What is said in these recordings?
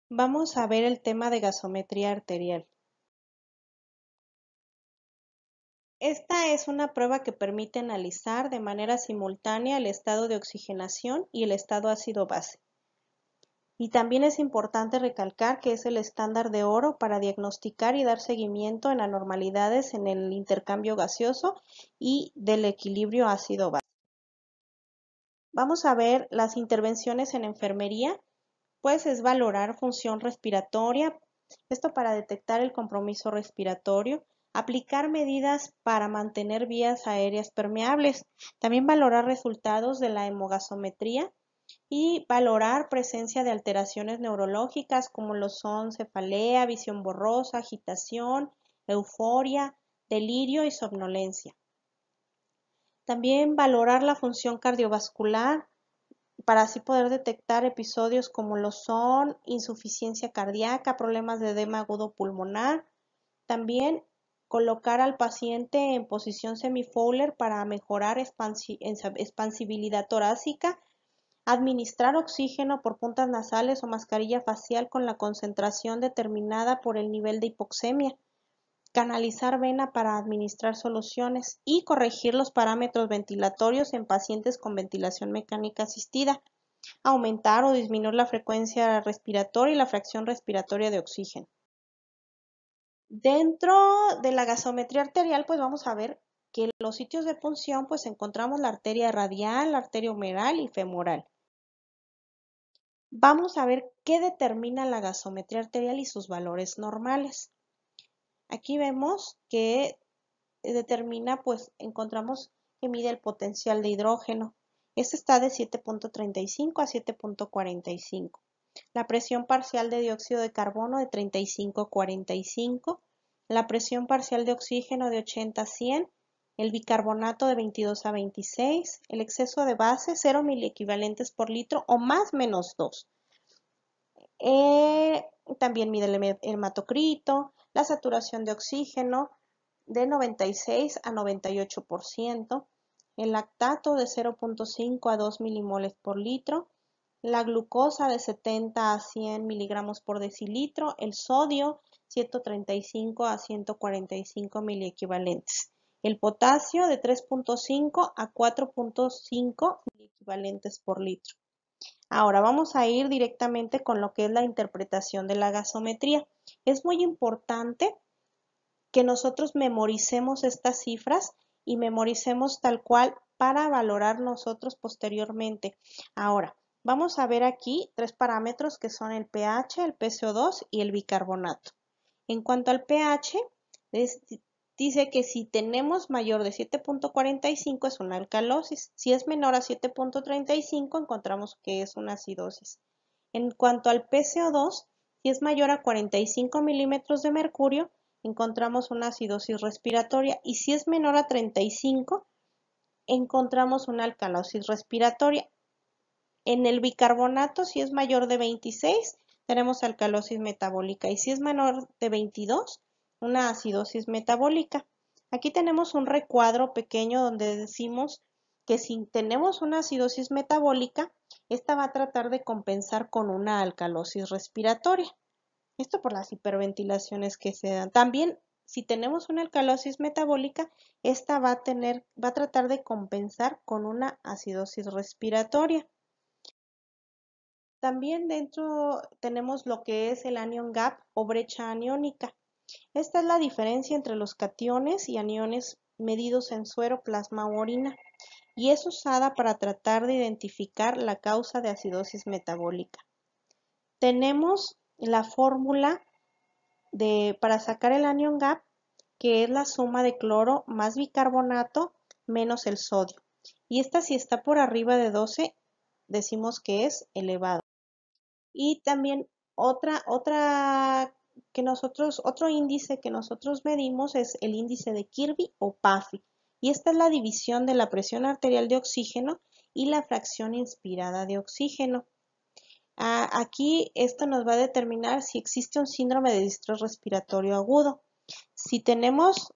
Vamos a ver el tema de gasometría arterial. Esta es una prueba que permite analizar de manera simultánea el estado de oxigenación y el estado ácido-base. Y también es importante recalcar que es el estándar de oro para diagnosticar y dar seguimiento en anormalidades en el intercambio gaseoso y del equilibrio ácido-base. Vamos a ver las intervenciones en enfermería, pues es valorar función respiratoria, esto para detectar el compromiso respiratorio, aplicar medidas para mantener vías aéreas permeables, también valorar resultados de la hemogasometría y valorar presencia de alteraciones neurológicas como lo son cefalea, visión borrosa, agitación, euforia, delirio y somnolencia. También valorar la función cardiovascular para así poder detectar episodios como lo son insuficiencia cardíaca, problemas de edema agudo pulmonar. También colocar al paciente en posición semi-Fowler para mejorar expansibilidad torácica, administrar oxígeno por puntas nasales o mascarilla facial con la concentración determinada por el nivel de hipoxemia, canalizar vena para administrar soluciones y corregir los parámetros ventilatorios en pacientes con ventilación mecánica asistida, aumentar o disminuir la frecuencia respiratoria y la fracción respiratoria de oxígeno. Dentro de la gasometría arterial, pues vamos a ver que en los sitios de punción, pues encontramos la arteria radial, la arteria humeral y femoral. Vamos a ver qué determina la gasometría arterial y sus valores normales. Aquí vemos que determina, pues encontramos que mide el potencial de hidrógeno. Este está de 7.35 a 7.45. La presión parcial de dióxido de carbono de 35 a 45. La presión parcial de oxígeno de 80 a 100. El bicarbonato de 22 a 26. El exceso de base 0 miliequivalentes por litro o más menos 2. También mide el hematocrito, la saturación de oxígeno de 96 a 98%, el lactato de 0.5 a 2 milimoles por litro, la glucosa de 70 a 100 miligramos por decilitro, el sodio 135 a 145 miliequivalentes, el potasio de 3.5 a 4.5 miliequivalentes por litro. Ahora vamos a ir directamente con lo que es la interpretación de la gasometría. Es muy importante que nosotros memoricemos estas cifras y memoricemos tal cual para valorar nosotros posteriormente. Ahora, vamos a ver aquí tres parámetros que son el pH, el PCO2 y el bicarbonato. En cuanto al pH, dice que si tenemos mayor de 7.45 es una alcalosis. Si es menor a 7.35 encontramos que es una acidosis. En cuanto al PCO2, si es mayor a 45 milímetros de mercurio, encontramos una acidosis respiratoria y si es menor a 35, encontramos una alcalosis respiratoria. En el bicarbonato, si es mayor de 26, tenemos alcalosis metabólica y si es menor de 22, una acidosis metabólica. Aquí tenemos un recuadro pequeño donde decimos que si tenemos una acidosis metabólica, esta va a tratar de compensar con una alcalosis respiratoria. Esto por las hiperventilaciones que se dan. También, si tenemos una alcalosis metabólica, esta va a tratar de compensar con una acidosis respiratoria. También dentro tenemos lo que es el anion gap o brecha aniónica. Esta es la diferencia entre los cationes y aniones medidos en suero, plasma u orina y es usada para tratar de identificar la causa de acidosis metabólica. Tenemos la fórmula para sacar el anion gap, que es la suma de cloro más bicarbonato menos el sodio. Y esta si está por arriba de 12, decimos que es elevado. Y también otro índice que nosotros medimos es el índice de Kirby o PAFI. Y esta es la división de la presión arterial de oxígeno y la fracción inspirada de oxígeno. Aquí esto nos va a determinar si existe un síndrome de distrés respiratorio agudo. Si tenemos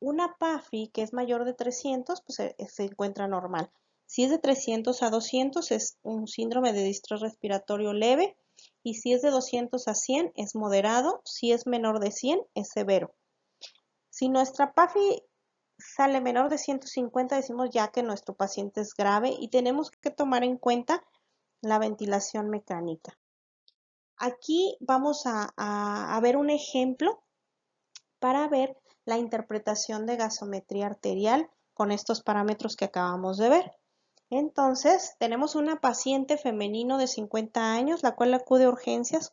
una PAFI que es mayor de 300, pues se encuentra normal. Si es de 300 a 200 es un síndrome de distrés respiratorio leve y si es de 200 a 100 es moderado, si es menor de 100 es severo. Si nuestra PAFI sale menor de 150, decimos ya que nuestro paciente es grave y tenemos que tomar en cuenta la ventilación mecánica. Aquí vamos a ver un ejemplo para ver la interpretación de gasometría arterial con estos parámetros que acabamos de ver. Entonces, tenemos una paciente femenino de 50 años, la cual acude a urgencias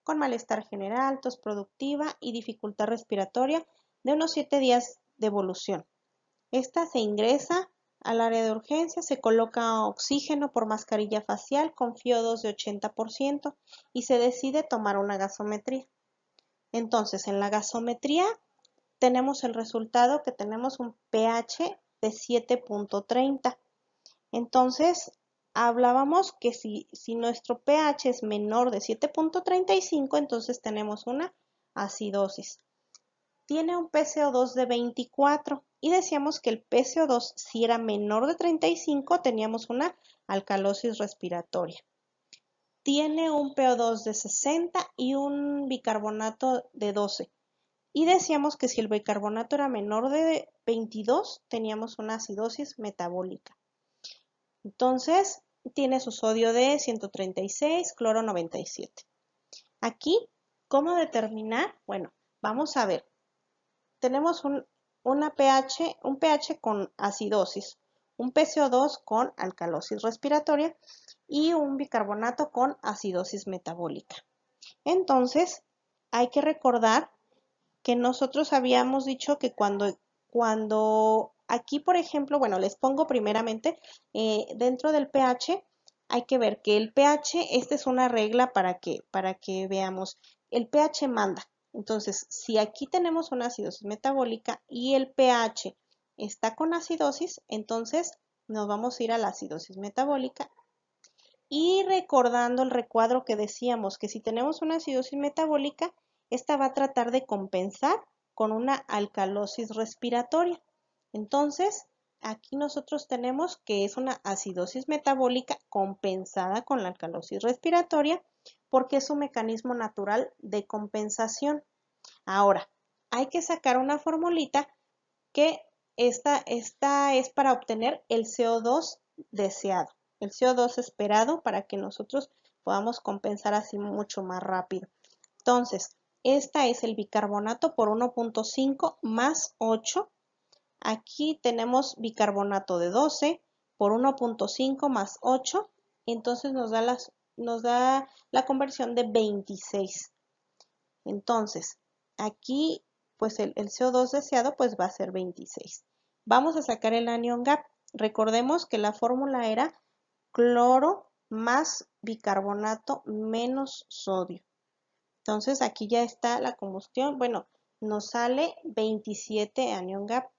con malestar general, tos productiva y dificultad respiratoria de unos 7 días de evolución. Esta se ingresa al área de urgencias, se coloca oxígeno por mascarilla facial con FiO2 de 80% y se decide tomar una gasometría. Entonces, en la gasometría tenemos el resultado que tenemos un pH de 7.30. Entonces, hablábamos que si nuestro pH es menor de 7.35, entonces tenemos una acidosis. Tiene un PCO2 de 24 y decíamos que el PCO2 si era menor de 35 teníamos una alcalosis respiratoria. Tiene un PO2 de 60 y un bicarbonato de 12. Y decíamos que si el bicarbonato era menor de 22 teníamos una acidosis metabólica. Entonces, tiene su sodio de 136, cloro 97. Aquí, ¿cómo determinar? Bueno, vamos a ver. Tenemos un pH con acidosis, un PCO2 con alcalosis respiratoria y un bicarbonato con acidosis metabólica. Entonces, hay que recordar que nosotros habíamos dicho que cuando aquí, por ejemplo, bueno, les pongo primeramente, dentro del pH, hay que ver que el pH, esta es una regla para que veamos, el pH manda. Entonces, si aquí tenemos una acidosis metabólica y el pH está con acidosis, entonces nos vamos a ir a la acidosis metabólica. Y recordando el recuadro que decíamos que si tenemos una acidosis metabólica, esta va a tratar de compensar con una alcalosis respiratoria. Entonces, aquí nosotros tenemos que es una acidosis metabólica compensada con la alcalosis respiratoria porque es un mecanismo natural de compensación. Ahora, hay que sacar una formulita que esta es para obtener el CO2 deseado, el CO2 esperado para que nosotros podamos compensar así mucho más rápido. Entonces, esta es el bicarbonato por 1.5 más 8. Aquí tenemos bicarbonato de 12 por 1.5 más 8. Entonces nos da la conversión de 26. Entonces, aquí pues el CO2 deseado pues va a ser 26. Vamos a sacar el anion gap. Recordemos que la fórmula era cloro más bicarbonato menos sodio. Entonces aquí ya está la combustión. Bueno, nos sale 27 anion gap.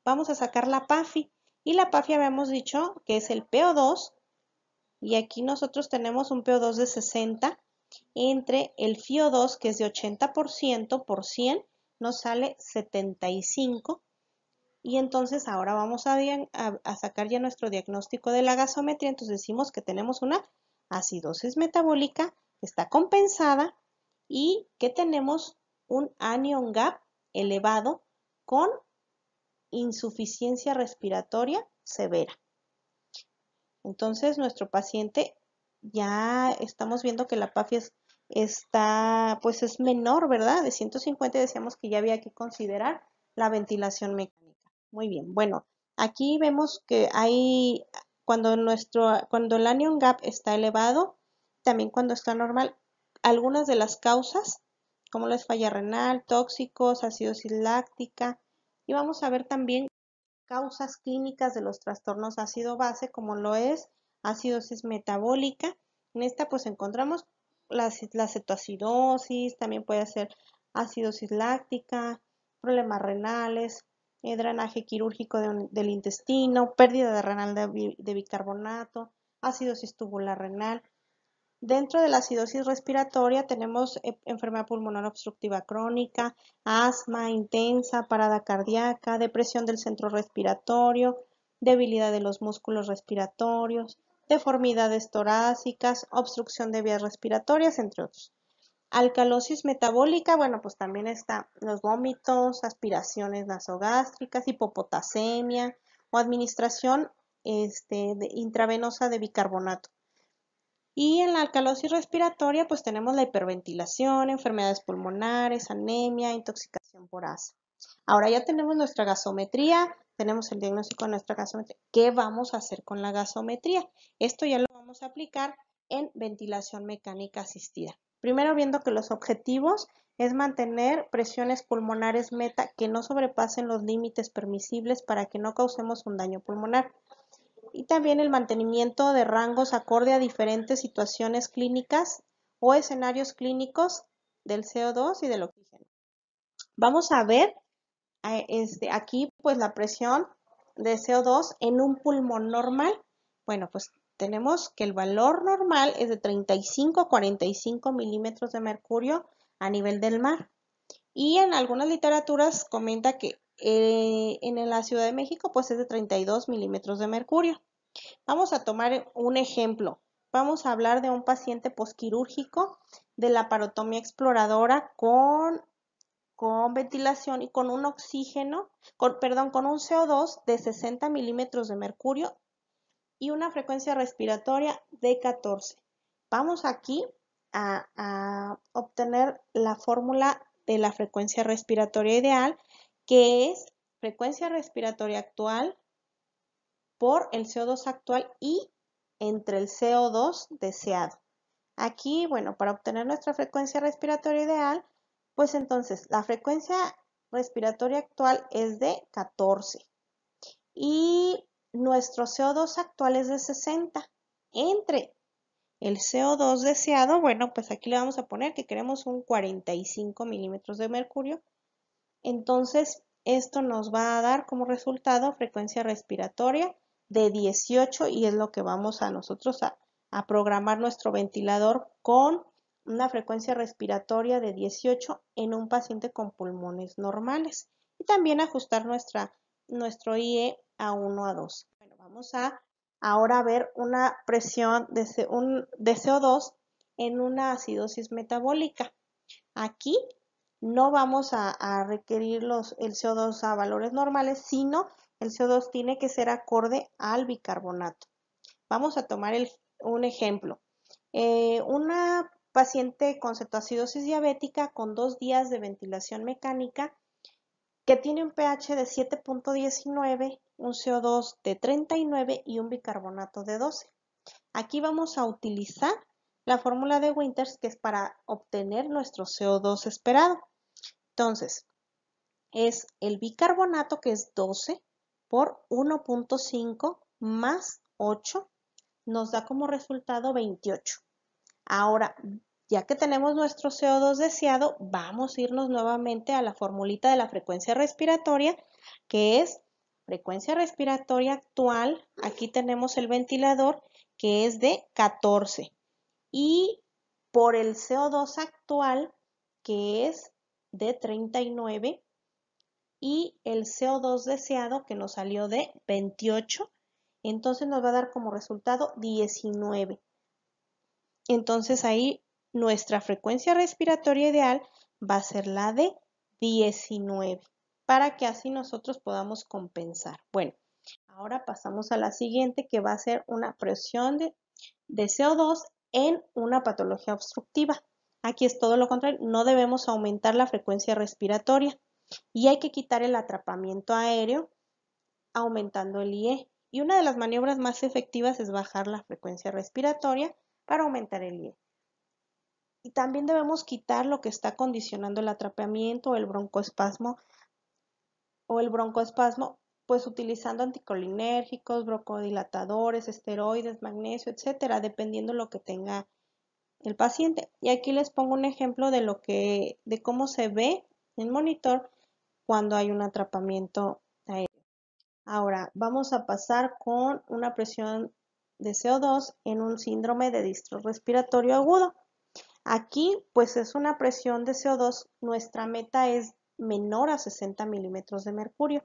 Vamos a sacar la PAFI. Y la PAFI habíamos dicho que es el PO2. Y aquí nosotros tenemos un PO2 de 60 entre el FiO2 que es de 80% por 100 nos sale 75 y entonces ahora vamos a sacar ya nuestro diagnóstico de la gasometría. Entonces decimos que tenemos una acidosis metabólica, está compensada y que tenemos un anion gap elevado con insuficiencia respiratoria severa. Entonces nuestro paciente ya estamos viendo que la PAFI pues es menor, ¿verdad? De 150 decíamos que ya había que considerar la ventilación mecánica. Muy bien, bueno, aquí vemos que hay, cuando el anion gap está elevado, también cuando está normal, algunas de las causas, como la falla renal, tóxicos, acidosis láctica, y vamos a ver también causas clínicas de los trastornos ácido-base, como lo es acidosis metabólica. En esta pues encontramos la cetoacidosis, también puede ser acidosis láctica, problemas renales, drenaje quirúrgico del intestino, pérdida de renal de bicarbonato, acidosis tubular renal. Dentro de la acidosis respiratoria tenemos enfermedad pulmonar obstructiva crónica, asma intensa, parada cardíaca, depresión del centro respiratorio, debilidad de los músculos respiratorios, deformidades torácicas, obstrucción de vías respiratorias, entre otros. Alcalosis metabólica, bueno, pues también está los vómitos, aspiraciones nasogástricas, hipopotasemia o administración intravenosa de bicarbonato. Y en la alcalosis respiratoria, pues tenemos la hiperventilación, enfermedades pulmonares, anemia, intoxicación por asa. Ahora ya tenemos nuestra gasometría, tenemos el diagnóstico de nuestra gasometría. ¿Qué vamos a hacer con la gasometría? Esto ya lo vamos a aplicar en ventilación mecánica asistida. Primero viendo que los objetivos es mantener presiones pulmonares meta que no sobrepasen los límites permisibles para que no causemos un daño pulmonar. Y también el mantenimiento de rangos acorde a diferentes situaciones clínicas o escenarios clínicos del CO2 y del oxígeno. Vamos a ver aquí pues la presión de CO2 en un pulmón normal. Bueno, pues tenemos que el valor normal es de 35 a 45 milímetros de mercurio a nivel del mar. Y en algunas literaturas comenta que en la Ciudad de México pues es de 32 milímetros de mercurio. Vamos a tomar un ejemplo. Vamos a hablar de un paciente posquirúrgico de laparotomía exploradora con ventilación y con un oxígeno, con un CO2 de 60 milímetros de mercurio y una frecuencia respiratoria de 14. Vamos aquí a obtener la fórmula de la frecuencia respiratoria ideal, que es frecuencia respiratoria actual por el CO2 actual y entre el CO2 deseado. Aquí, bueno, para obtener nuestra frecuencia respiratoria ideal, pues entonces la frecuencia respiratoria actual es de 14 y nuestro CO2 actual es de 60. Entre el CO2 deseado, bueno, pues aquí le vamos a poner que queremos un 45 milímetros de mercurio. Entonces, esto nos va a dar como resultado frecuencia respiratoria de 18 y es lo que vamos a nosotros a programar nuestro ventilador con una frecuencia respiratoria de 18 en un paciente con pulmones normales. Y también ajustar nuestro IE a 1 a 2. Bueno, vamos a ahora ver una presión de CO2 en una acidosis metabólica. Aquí no vamos a requerir el CO2 a valores normales, sino el CO2 tiene que ser acorde al bicarbonato. Vamos a tomar un ejemplo. Una paciente con cetoacidosis diabética con 2 días de ventilación mecánica que tiene un pH de 7.19, un CO2 de 39 y un bicarbonato de 12. Aquí vamos a utilizar la fórmula de Winters, que es para obtener nuestro CO2 esperado. Entonces, es el bicarbonato, que es 12 por 1.5 más 8, nos da como resultado 28. Ahora, ya que tenemos nuestro CO2 deseado, vamos a irnos nuevamente a la formulita de la frecuencia respiratoria, que es frecuencia respiratoria actual. Aquí tenemos el ventilador, que es de 14. Y por el CO2 actual, que es de 39, y el CO2 deseado, que nos salió de 28, entonces nos va a dar como resultado 19. Entonces ahí nuestra frecuencia respiratoria ideal va a ser la de 19, para que así nosotros podamos compensar. Bueno, ahora pasamos a la siguiente, que va a ser una presión de CO2 en una patología obstructiva. Aquí es todo lo contrario, no debemos aumentar la frecuencia respiratoria y hay que quitar el atrapamiento aéreo aumentando el IE. Y una de las maniobras más efectivas es bajar la frecuencia respiratoria para aumentar el IE. Y también debemos quitar lo que está condicionando el atrapamiento o el broncoespasmo, pues utilizando anticolinérgicos, broncodilatadores, esteroides, magnesio, etcétera, dependiendo lo que tenga el paciente. Y aquí les pongo un ejemplo de cómo se ve en monitor cuando hay un atrapamiento aéreo. Ahora vamos a pasar con una presión de CO2 en un síndrome de distrés respiratorio agudo. Aquí pues es una presión de CO2, nuestra meta es menor a 60 milímetros de mercurio.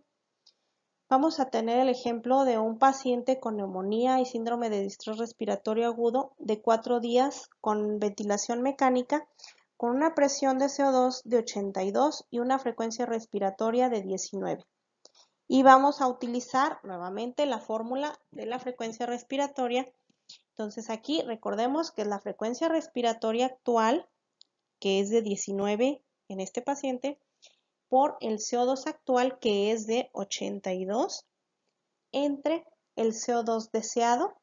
Vamos a tener el ejemplo de un paciente con neumonía y síndrome de distrés respiratorio agudo de 4 días con ventilación mecánica, con una presión de CO2 de 82 y una frecuencia respiratoria de 19. Y vamos a utilizar nuevamente la fórmula de la frecuencia respiratoria. Entonces aquí recordemos que es la frecuencia respiratoria actual, que es de 19 en este paciente, por el CO2 actual, que es de 82, entre el CO2 deseado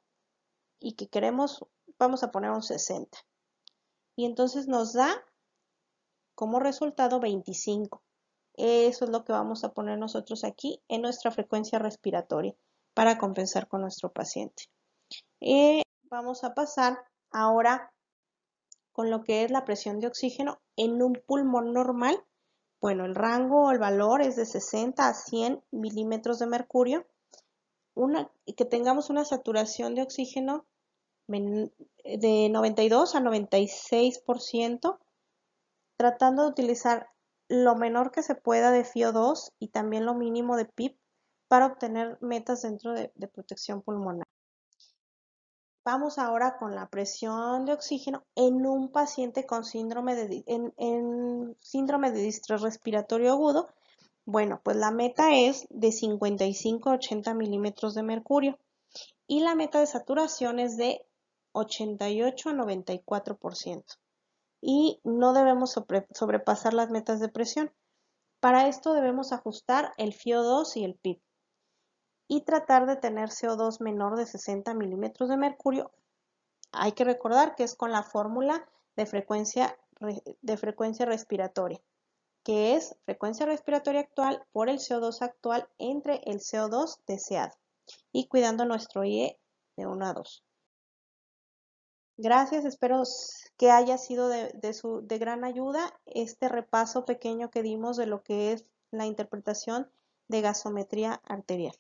y que queremos, vamos a poner un 60. Y entonces nos da como resultado 25. Eso es lo que vamos a poner nosotros aquí en nuestra frecuencia respiratoria para compensar con nuestro paciente. Vamos a pasar ahora con lo que es la presión de oxígeno en un pulmón normal. Bueno, el rango o el valor es de 60 a 100 milímetros de mercurio. Que tengamos una saturación de oxígeno de 92 a 96%, tratando de utilizar lo menor que se pueda de FiO2 y también lo mínimo de PIB para obtener metas dentro de protección pulmonar. Vamos ahora con la presión de oxígeno en un paciente con síndrome de distrés respiratorio agudo. Bueno, pues la meta es de 55 a 80 milímetros de mercurio y la meta de saturación es de 88 a 94%. Y no debemos sobrepasar las metas de presión. Para esto debemos ajustar el FiO2 y el PIB y tratar de tener CO2 menor de 60 milímetros de mercurio. Hay que recordar que es con la fórmula de frecuencia respiratoria, que es frecuencia respiratoria actual por el CO2 actual entre el CO2 deseado, y cuidando nuestro IE de 1 a 2. Gracias, espero que haya sido de gran ayuda este repaso pequeño que dimos de lo que es la interpretación de gasometría arterial.